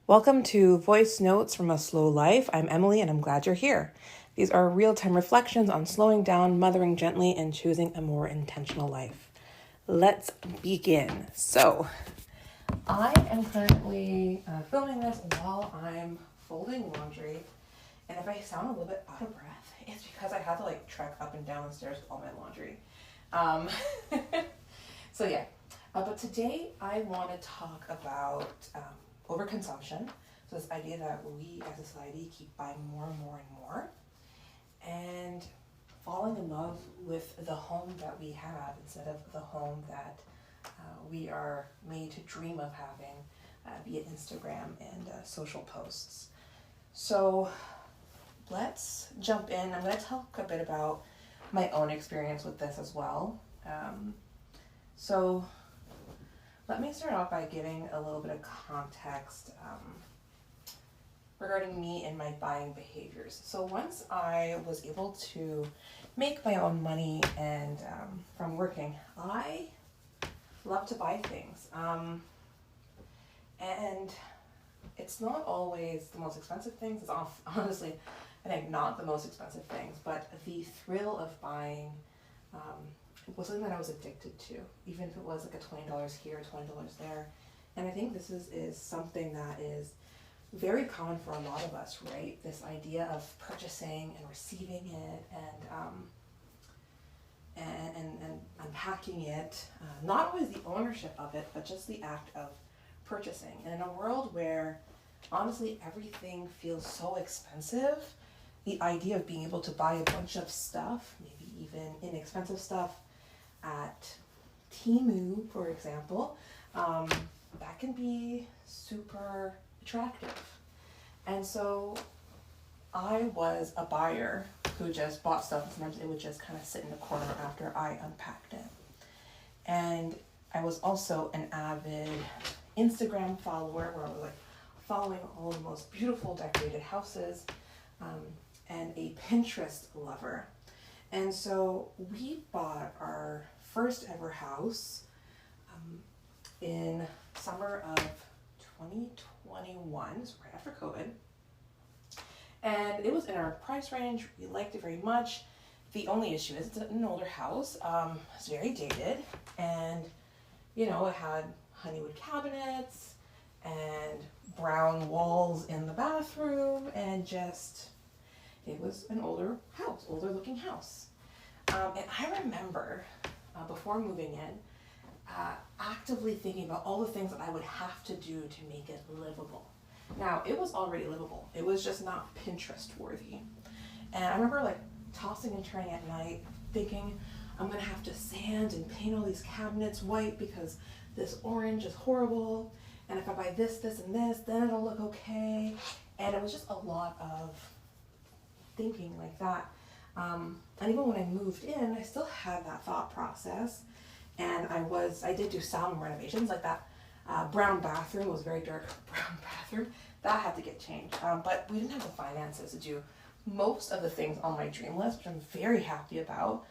Welcome to Voice Notes from a Slow Life. I'm Emily and I'm glad you're here. These are real-time reflections on slowing down, mothering gently, and choosing a more intentional life. Let's begin. So, I am currently filming this while I'm folding laundry. And if I sound a little bit out of breath, it's because I had to trek up and down the stairs with all my laundry. But today I want to talk about overconsumption. So this idea that we as a society keep buying more and more and more, and falling in love with the home that we have instead of the home that we are made to dream of having via Instagram and social posts. So let's jump in. I'm going to talk a bit about my own experience with this as well. So let me start off by giving a little bit of context regarding me and my buying behaviors. So once I was able to make my own money and from working, I love to buy things. And it's not always the most expensive things. It's honestly, I think, not the most expensive things, but the thrill of buying was something that I was addicted to, even if it was like a $20 here, $20 there. And I think this is something that is very common for a lot of us, right? This idea of purchasing and receiving it and unpacking it, not always the ownership of it, but just the act of purchasing. And in a world where honestly everything feels so expensive, the idea of being able to buy a bunch of stuff, maybe even inexpensive stuff, at Temu, for example, that can be super attractive. And so I was a buyer who just bought stuff, and sometimes it would just kind of sit in the corner after I unpacked it. And I was also an avid Instagram follower where I was following all the most beautiful decorated houses, and a Pinterest lover. And so we bought our first ever house in summer of 2021, so right after COVID. And it was in our price range. We liked it very much. The only issue is it's an older house. It's very dated, and it had honeywood cabinets and brown walls in the bathroom, and it was an older looking house. And I remember before moving in, actively thinking about all the things that I would have to do to make it livable. Now, it was already livable. It was just not Pinterest worthy. And I remember tossing and turning at night, thinking I'm gonna have to sand and paint all these cabinets white because this orange is horrible. And if I buy this, this, and this, then it'll look okay. And it was just a lot of thinking like that. And even when I moved in, I still had that thought process. And I did do some renovations, like that brown bathroom was very dark brown bathroom. That had to get changed. But we didn't have the finances to do most of the things on my dream list, which I'm very happy about.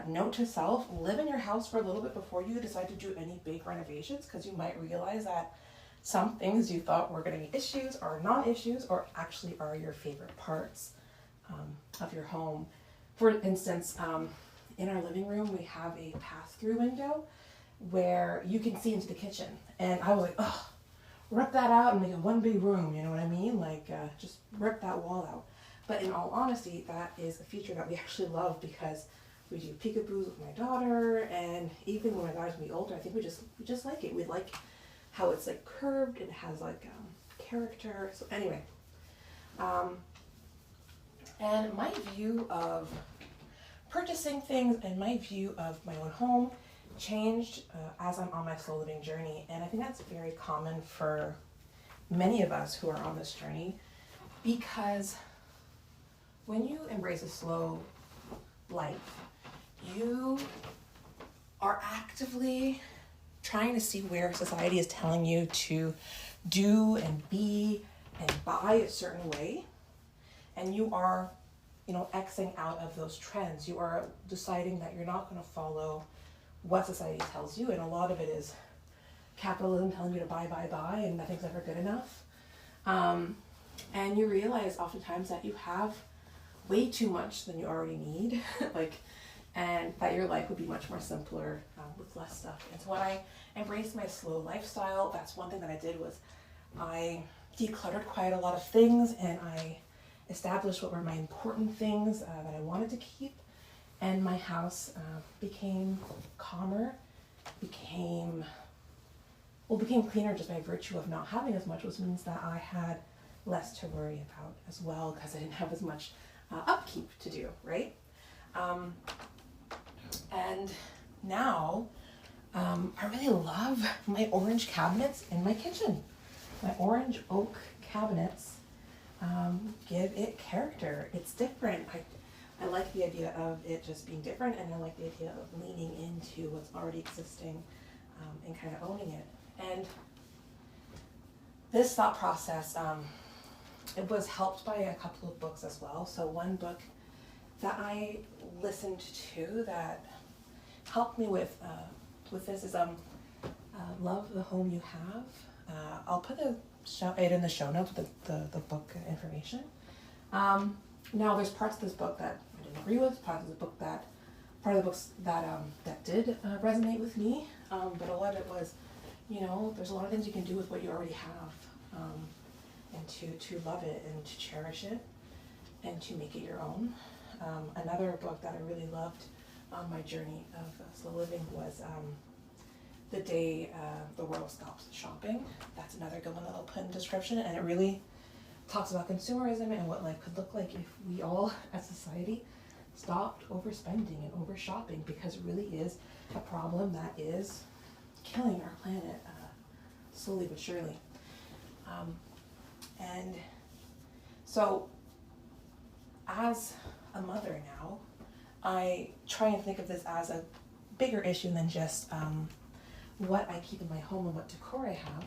Note to self, live in your house for a little bit before you decide to do any big renovations, because you might realize that some things you thought were going to be issues are not issues, or actually are your favorite parts of your home. For instance, in our living room, we have a pass-through window where you can see into the kitchen. And I was like, oh, rip that out and make it one big room, you know what I mean? Just rip that wall out. But in all honesty, that is a feature that we actually love, because we do peekaboos with my daughter, and even when my daughter's gonna be older, I think we just like it. We like how it's curved, it has character. So anyway, and my view of purchasing things and my view of my own home changed as I'm on my slow living journey. And I think that's very common for many of us who are on this journey, because when you embrace a slow life, you are actively trying to see where society is telling you to do and be and buy a certain way. And you are, Xing out of those trends. You are deciding that you're not going to follow what society tells you. And a lot of it is capitalism telling you to buy, and nothing's ever good enough. And you realize oftentimes that you have way too much than you already need, and that your life would be much more simpler with less stuff. And so when I embraced my slow lifestyle, that's one thing that I did was I decluttered quite a lot of things, and I established what were my important things that I wanted to keep. And my house became calmer, became cleaner just by virtue of not having as much, which means that I had less to worry about as well because I didn't have as much upkeep to do, right? And now I really love my orange cabinets in my kitchen. My orange oak cabinets give it character. It's different. I like the idea of it just being different, and I like the idea of leaning into what's already existing and kind of owning it. And this thought process, it was helped by a couple of books as well. So one book that I listened to that helped me with this is Love the Home You Have. I'll put it in the show notes with the book information. Now there's parts of this book that I didn't agree with, part of the books that did resonate with me, but a lot of it was, there's a lot of things you can do with what you already have, and to love it and to cherish it and to make it your own. Another book that I really loved on my journey of slow living was The Day the World Stops Shopping. That's another good one that I'll put in the description, and it really talks about consumerism and what life could look like if we all as society stopped overspending and over shopping, because it really is a problem that is killing our planet slowly but surely. And so as a mother now, I try and think of this as a bigger issue than just what I keep in my home and what decor I have,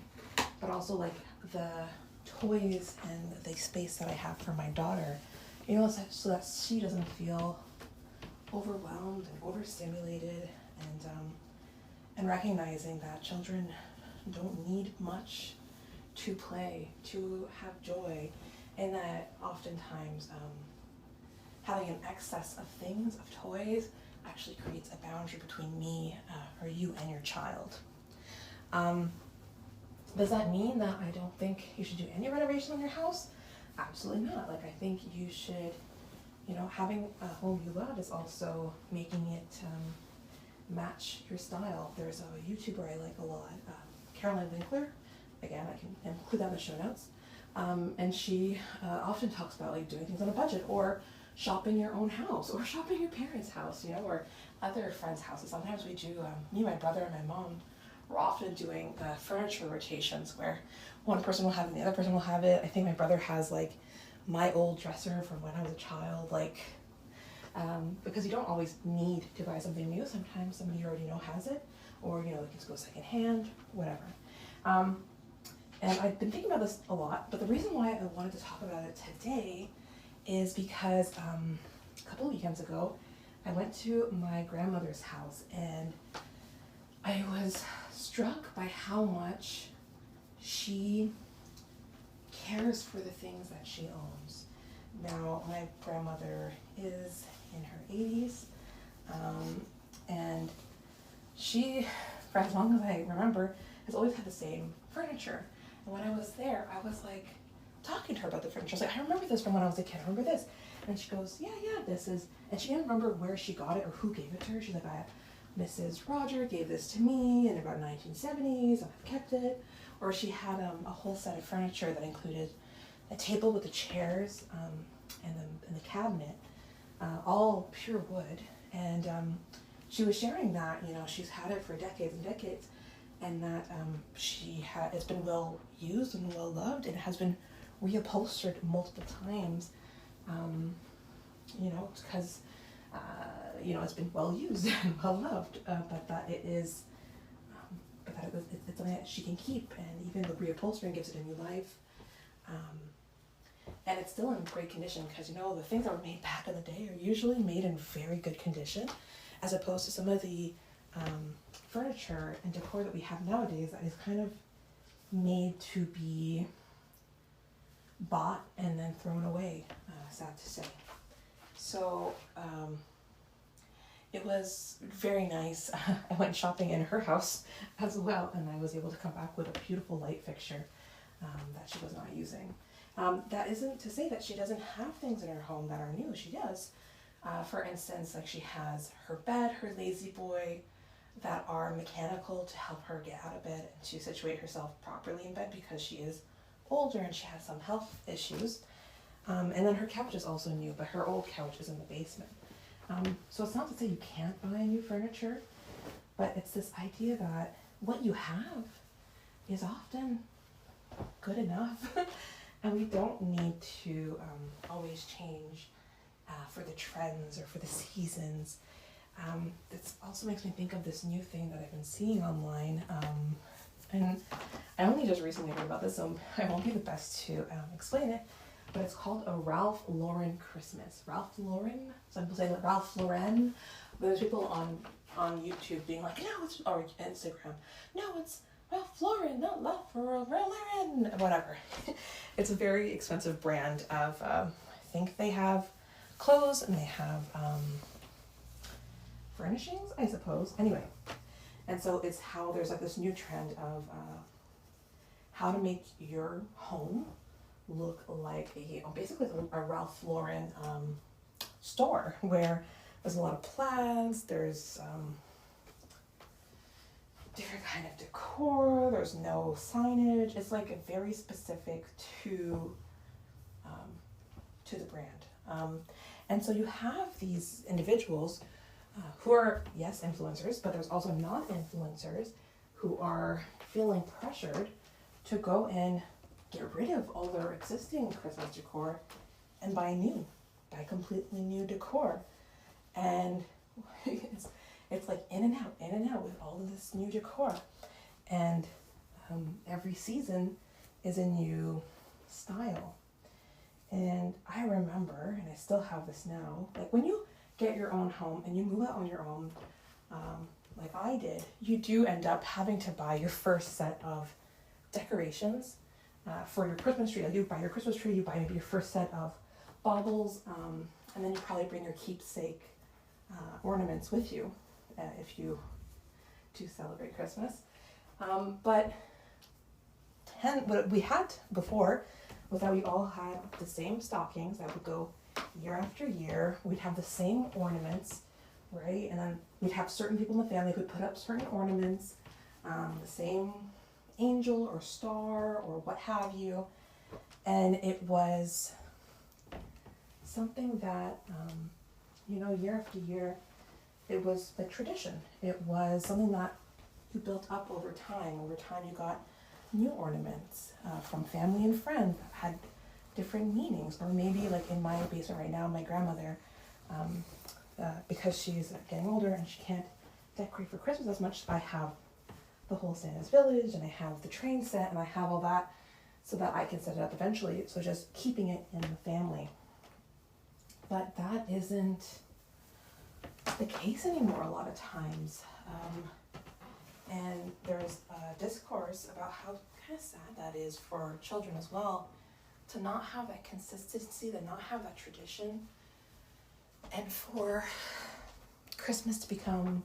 but also like the toys and the space that I have for my daughter, so that she doesn't feel overwhelmed and overstimulated, and recognizing that children don't need much to play, to have joy, and that oftentimes having an excess of things, of toys, actually creates a boundary between me or you and your child. Does that mean that I don't think you should do any renovation on your house? Absolutely not. I think you should, having a home you love is also making it match your style. There's a YouTuber I like a lot, Caroline Winkler. Again, I can include that in the show notes. And she often talks about doing things on a budget, or shopping your own house, or shopping your parents' house, or other friends' houses. Sometimes we do, me, my brother, and my mom, we're often doing furniture rotations where one person will have it and the other person will have it. I think my brother has my old dresser from when I was a child, because you don't always need to buy something new. Sometimes somebody you already know has it, or it can go secondhand, whatever. And I've been thinking about this a lot, but the reason why I wanted to talk about it today is because a couple of weekends ago, I went to my grandmother's house, and I was struck by how much she cares for the things that she owns. Now, my grandmother is in her 80s, and she, for as long as I remember, has always had the same furniture. And when I was there, I was talking to her about the furniture. I was I remember this from when I was a kid. I remember this. And she goes, yeah, this is, and she didn't remember where she got it or who gave it to her. She's Mrs. Roger gave this to me in about 1970s, and I've kept it. Or she had a whole set of furniture that included a table with the chairs and the cabinet, all pure wood. And she was sharing that, she's had it for decades and decades, and that it's been well used and well loved, and it has been reupholstered multiple times, because it's been well used and well loved, but that it's something that she can keep, and even the reupholstering gives it a new life, and it's still in great condition, because the things that were made back in the day are usually made in very good condition, as opposed to some of the furniture and decor that we have nowadays that is kind of made to be bought and then thrown away, sad to say. So it was very nice. I went shopping in her house as well, and I was able to come back with a beautiful light fixture that she was not using. That isn't to say that she doesn't have things in her home that are new. She does. For instance, like she has her bed, her lazy boy, that are mechanical to help her get out of bed and to situate herself properly in bed because she is older and she has some health issues. And then her couch is also new, but her old couch is in the basement. So it's not to say you can't buy new furniture, but it's this idea that what you have is often good enough and we don't need to always change for the trends or for the seasons. This also makes me think of this new thing that I've been seeing online, and I only just recently heard about this, so I won't be the best to explain it, but it's called a Ralph Lauren Christmas. Ralph Lauren? Some people say Ralph Lauren, but there's people on YouTube being like, no, it's, or Instagram, no, it's Ralph Lauren, not Ralph Lauren, whatever. It's a very expensive brand of, I think they have clothes and they have furnishings, I suppose. Anyway, and so it's how there's like this new trend of how to make your home look like basically a Ralph Lauren store where there's a lot of plants, there's different kind of decor, there's no signage. It's like very specific to the brand. And so you have these individuals who are, yes, influencers, but there's also non-influencers who are feeling pressured to go and get rid of all their existing Christmas decor and buy completely new decor. And it's like in and out with all of this new decor. And every season is a new style. And I remember, and I still have this now, like when you get your own home and you move out on your own, like I did, you do end up having to buy your first set of decorations for your Christmas tree. Like you buy your Christmas tree, you buy maybe your first set of baubles, and then you probably bring your keepsake ornaments with you if you do celebrate Christmas. But what we had before was that we all had the same stockings that would go year after year. We'd have the same ornaments, right? And then we'd have certain people in the family who would put up certain ornaments, the same angel or star or what have you. And it was something that, year after year, it was like tradition. It was something that you built up over time. Over time you got new ornaments from family and friends that had different meanings. Or maybe like in my basement right now, my grandmother, because she's getting older and she can't decorate for Christmas as much, I have the whole Santa's Village and I have the train set and I have all that so that I can set it up eventually. So just keeping it in the family. But that isn't the case anymore a lot of times. And there's a discourse about how kind of sad that is for children as well, to not have that consistency, to not have that tradition, and for Christmas to become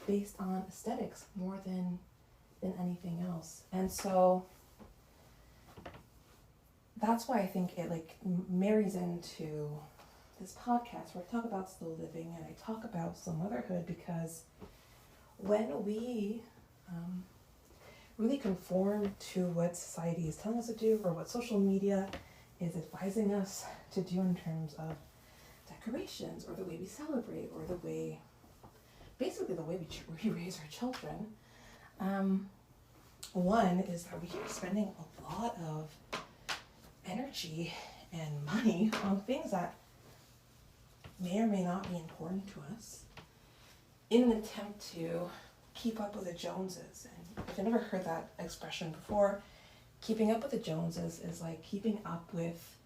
based on aesthetics more than anything else. And so that's why I think it like marries into this podcast where I talk about slow living and I talk about slow motherhood, because when we really conform to what society is telling us to do or what social media is advising us to do in terms of decorations or the way we celebrate or the way, basically the way we raise our children, one is that we are spending a lot of energy and money on things that may or may not be important to us in an attempt to keep up with the Joneses. And if you've never heard that expression before, keeping up with the Joneses is like keeping up with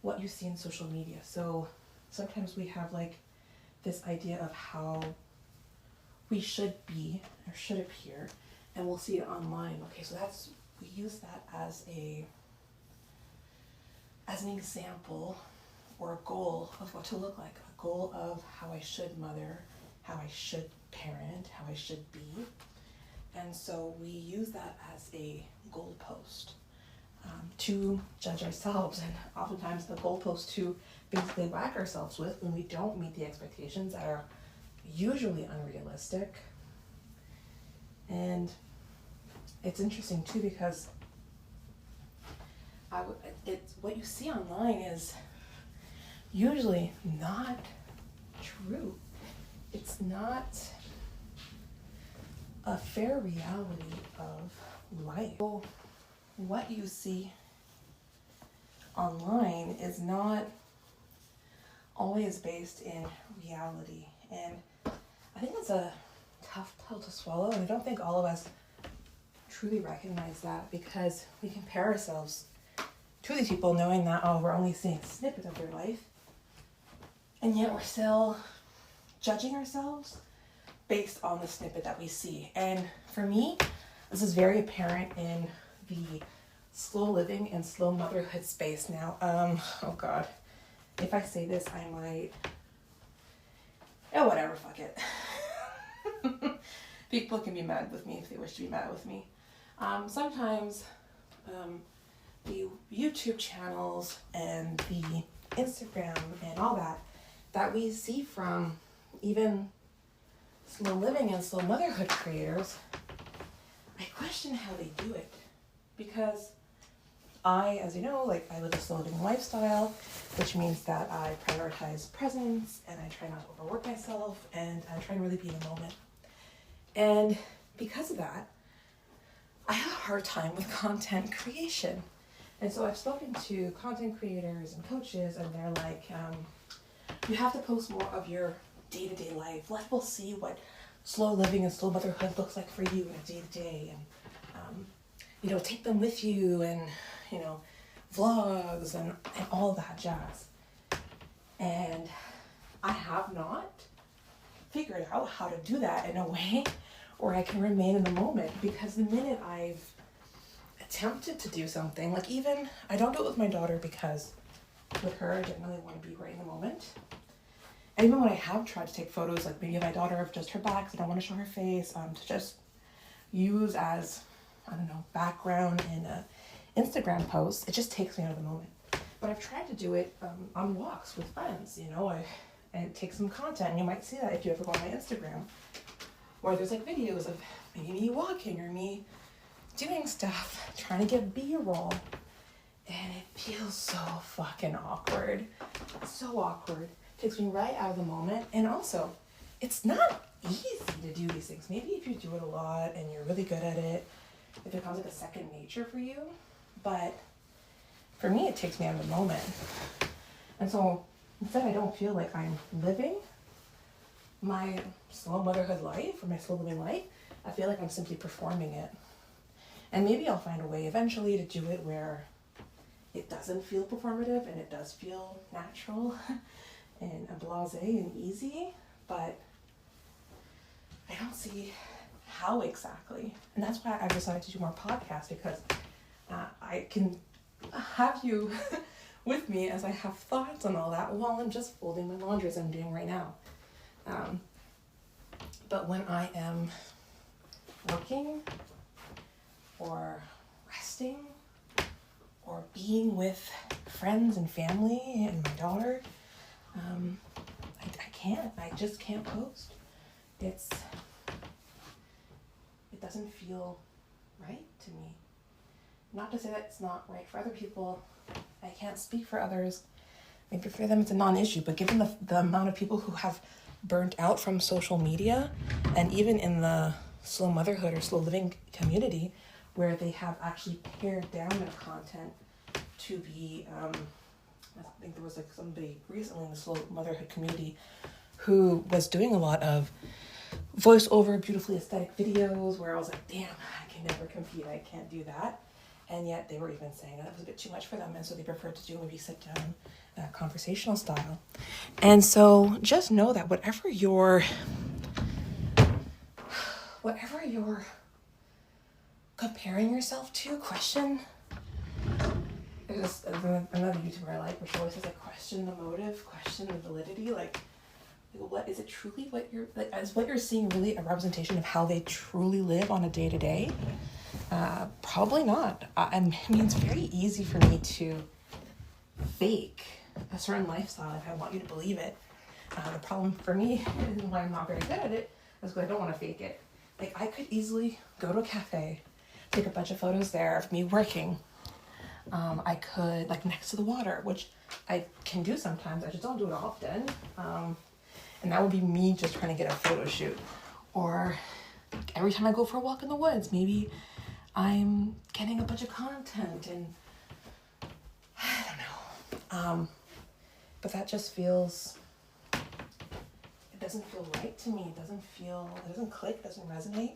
what you see in social media. So sometimes we have like this idea of how we should be or should appear, and we'll see it online. Okay, so we use that as as an example or a goal of what to look like, a goal of how I should mother, how I should parent, how I should be. And so we use that as a goalpost to judge ourselves, and oftentimes the goalpost to basically whack ourselves with when we don't meet the expectations that are usually unrealistic. And it's interesting too, because it's what you see online is usually not true. It's not a fair reality of life. So what you see online is not always based in reality. And I think that's a tough pill to swallow, and I don't think all of us truly recognize that, because we compare ourselves to these people knowing that, oh, we're only seeing a snippet of their life, and yet we're still judging ourselves based on the snippet that we see. And for me, this is very apparent in the slow living and slow motherhood space now. Oh God, if I say this, I might, whatever, fuck it. People can be mad with me if they wish to be mad with me. Sometimes the YouTube channels and the Instagram and all that we see from even slow living and slow motherhood creators, I question how they do it. Because I, as you know, I live a slow living lifestyle, which means that I prioritize presence and I try not to overwork myself and I try to really be in the moment. And because of that, I have a hard time with content creation. And so I've spoken to content creators and coaches, and they're like, you have to post more of your day-to-day life. Let people see what slow living and slow motherhood looks like for you in a day-to-day. And, take them with you, and, vlogs and all that jazz. And I have not figured out how to do that in a way where I can remain in the moment, because the minute I've attempted to do something, even, I don't do it with my daughter because with her, I didn't really want to be right in the moment. And even when I have tried to take photos, maybe of my daughter of just her back, I don't want to show her face, to just use as, background in a Instagram post, it just takes me out of the moment. But I've tried to do it on walks with friends, and take some content, and you might see that if you ever go on my Instagram, where there's videos of maybe me walking or me doing stuff, trying to get B-roll, and it feels so fucking awkward. So awkward. It takes me right out of the moment. And also, it's not easy to do these things. Maybe if you do it a lot and you're really good at it, it becomes a second nature for you. But for me, it takes me out of the moment. And so instead, I don't feel like I'm living my slow motherhood life or my slow living life. I feel like I'm simply performing it. And maybe I'll find a way eventually to do it where it doesn't feel performative and it does feel natural and blasé and easy, but I don't see how exactly. And that's why I decided to do more podcasts, because I can have you with me as I have thoughts on all that while I'm just folding my laundry as I'm doing right now. But when I am working or resting or being with friends and family and my daughter, I just can't post. It doesn't feel right to me. Not to say that it's not right for other people. I can't speak for others. Maybe for them it's a non-issue, but given the amount of people who have burnt out from social media, and even in the slow motherhood or slow living community, where they have actually pared down their content to be, I think there was somebody recently in the slow motherhood community who was doing a lot of voiceover, beautifully aesthetic videos, where I was like, damn, I can never compete, I can't do that. And yet they were even saying that it was a bit too much for them, and so they preferred to do maybe sit down conversational style. And so just know that whatever you're comparing yourself to, question, this another YouTuber I like, which always says like question the motive, question the validity. Like what is it truly? What you're like, is what you're seeing really a representation of how they truly live on a day to day? Probably not. I mean, it's very easy for me to fake a certain lifestyle if I want you to believe it. The problem for me, and why I'm not very good at it, is because I don't want to fake it. Like I could easily go to a cafe, take a bunch of photos there of me working. I could, like next to the water, which I can do sometimes, I just don't do it often. And that would be me just trying to get a photo shoot. Or every time I go for a walk in the woods, maybe I'm getting a bunch of content and I don't know. But that just feels, it doesn't feel right to me. It doesn't click, it doesn't resonate.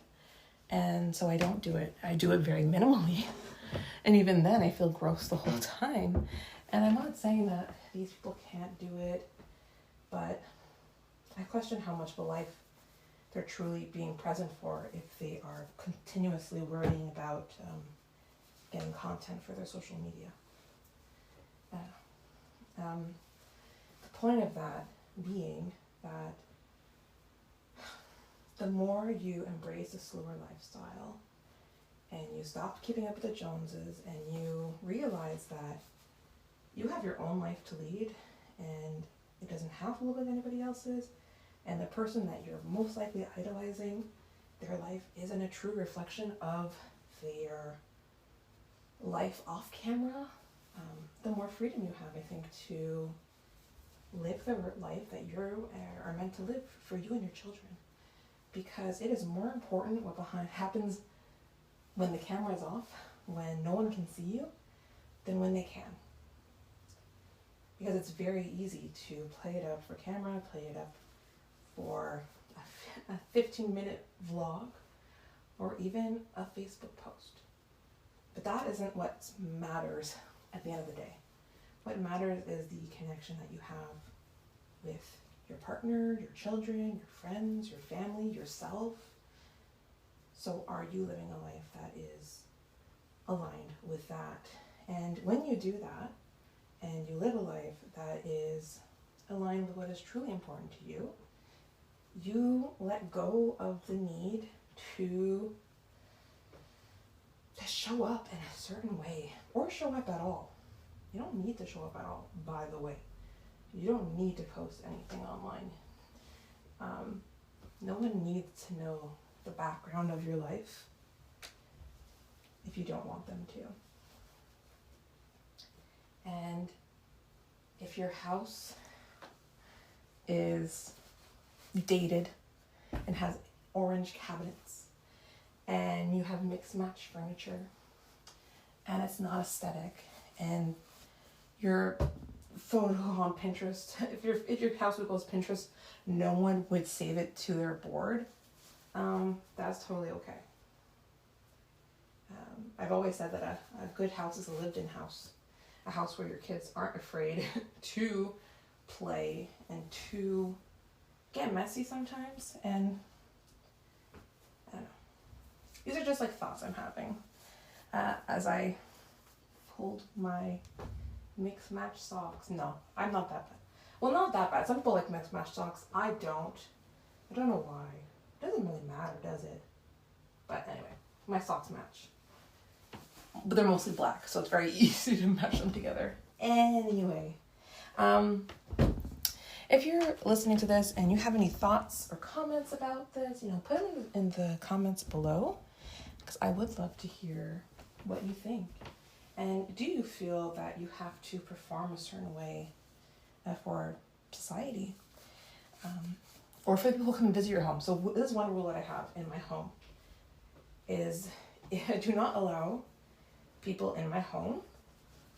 And so I don't do it. I do it very minimally. And even then I feel gross the whole time. And I'm not saying that these people can't do it, but I question how much of a life they're truly being present for if they are continuously worrying about getting content for their social media. The point of that being that the more you embrace a slower lifestyle and you stop keeping up with the Joneses and you realize that you have your own life to lead and it doesn't have to look like anybody else's, and the person that you're most likely idolizing, their life isn't a true reflection of their life off camera, the more freedom you have, I think, to live the life that you are meant to live for you and your children. Because it is more important what happens when the camera is off, when no one can see you, than when they can. Because it's very easy to play it up for camera, play it up for a 15-minute vlog, or even a Facebook post. But that isn't what matters at the end of the day. What matters is the connection that you have with your partner, your children, your friends, your family, yourself. So are you living a life that is aligned with that? And when you do that, and you live a life that is aligned with what is truly important to you, you let go of the need to show up in a certain way, or show up at all. You don't need to show up at all, by the way. You don't need to post anything online. No one needs to know the background of your life if you don't want them to. And if your house is dated and has orange cabinets and you have mixed match furniture and it's not aesthetic and your photo on Pinterest, if your house would go to Pinterest, no one would save it to their board, that's totally okay. I've always said that a good house is a lived-in house, a house where your kids aren't afraid to play and to get messy sometimes. And I don't know. These are just like thoughts I'm having as I pulled my mix match socks. No, I'm not that bad. Well, not that bad. Some people like mix match socks. I don't know why. It doesn't really matter, does it? But anyway, my socks match. But they're mostly black, so it's very easy to match them together. Anyway, if you're listening to this and you have any thoughts or comments about this, put them in the comments below, because I would love to hear what you think. And do you feel that you have to perform a certain way for society? Or for the people who come visit your home. So this is one rule that I have in my home, is I do not allow people in my home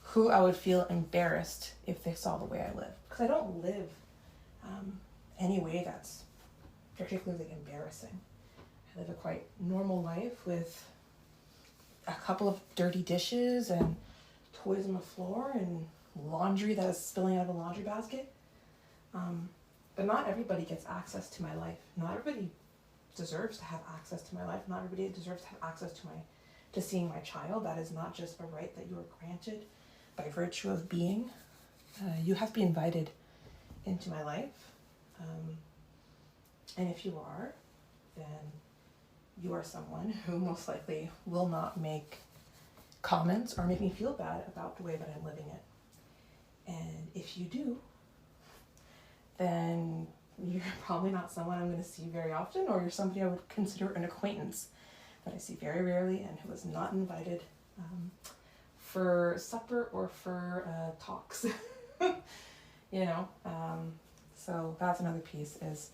who I would feel embarrassed if they saw the way I live. Because I don't live any way that's particularly embarrassing. I live a quite normal life with a couple of dirty dishes and toys on the floor and laundry that is spilling out of a laundry basket. But not everybody gets access to my life. Not everybody deserves to have access to my life. Not everybody deserves to have access to seeing my child. That is not just a right that you are granted by virtue of being. You have to be invited into my life. And if you are, then you are someone who most likely will not make comments or make me feel bad about the way that I'm living it. And if you do, then you're probably not someone I'm going to see very often, or you're somebody I would consider an acquaintance that I see very rarely and who is not invited for supper or for talks. So that's another piece, is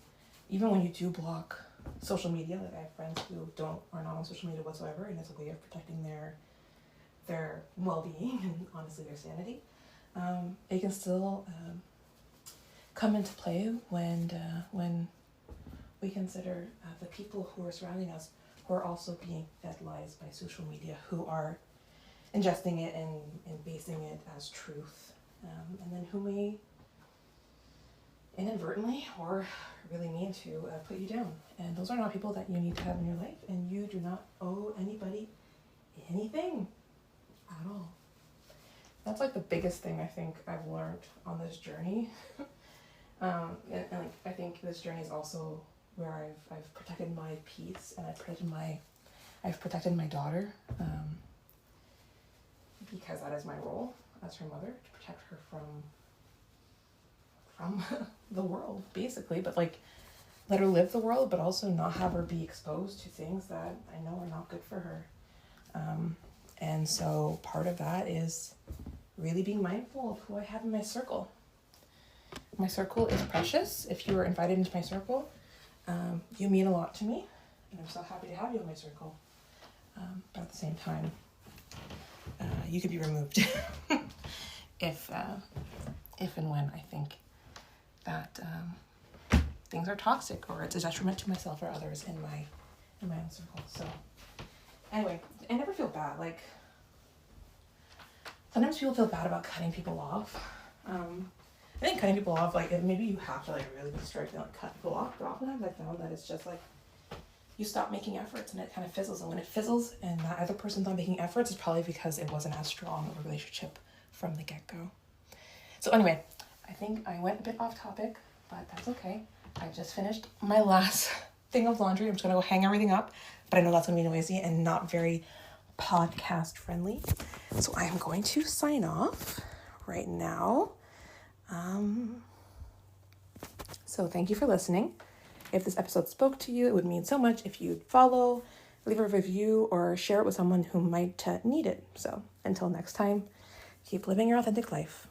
even when you do block social media, like I have friends who are not on social media whatsoever, and it's a way of protecting their well-being and honestly their sanity, it can still come into play when we consider the people who are surrounding us, who are also being fed lies by social media, who are ingesting it and basing it as truth, and then who may inadvertently or really mean to put you down. And those are not people that you need to have in your life, and you do not owe anybody anything at all. That's like the biggest thing I think I've learned on this journey. And I think this journey is also where I've protected my peace, and I've protected my daughter, because that is my role as her mother, to protect her from the world, basically, but like let her live the world, but also not have her be exposed to things that I know are not good for her. And so part of that is really being mindful of who I have in my circle. My circle is precious. If you are invited into my circle, you mean a lot to me, and I'm so happy to have you in my circle. But at the same time, you could be removed if and when I think that things are toxic or it's a detriment to myself or others in my own circle. So anyway, I never feel bad. Like, sometimes people feel bad about cutting people off. I think cutting people off, like, maybe you have to like really be strict and like cut people off, but oftentimes I found that it's just like you stop making efforts and it kind of fizzles. And when it fizzles and that other person's not making efforts, it's probably because it wasn't as strong of a relationship from the get-go. So anyway, I think I went a bit off topic, but that's okay. I just finished my last thing of laundry. I'm just going to go hang everything up, but I know that's going to be noisy and not very podcast friendly. So I am going to sign off right now. So thank you for listening. If this episode spoke to you, it would mean so much if you'd follow, leave a review, or share it with someone who might need it. So until next time, keep living your authentic life.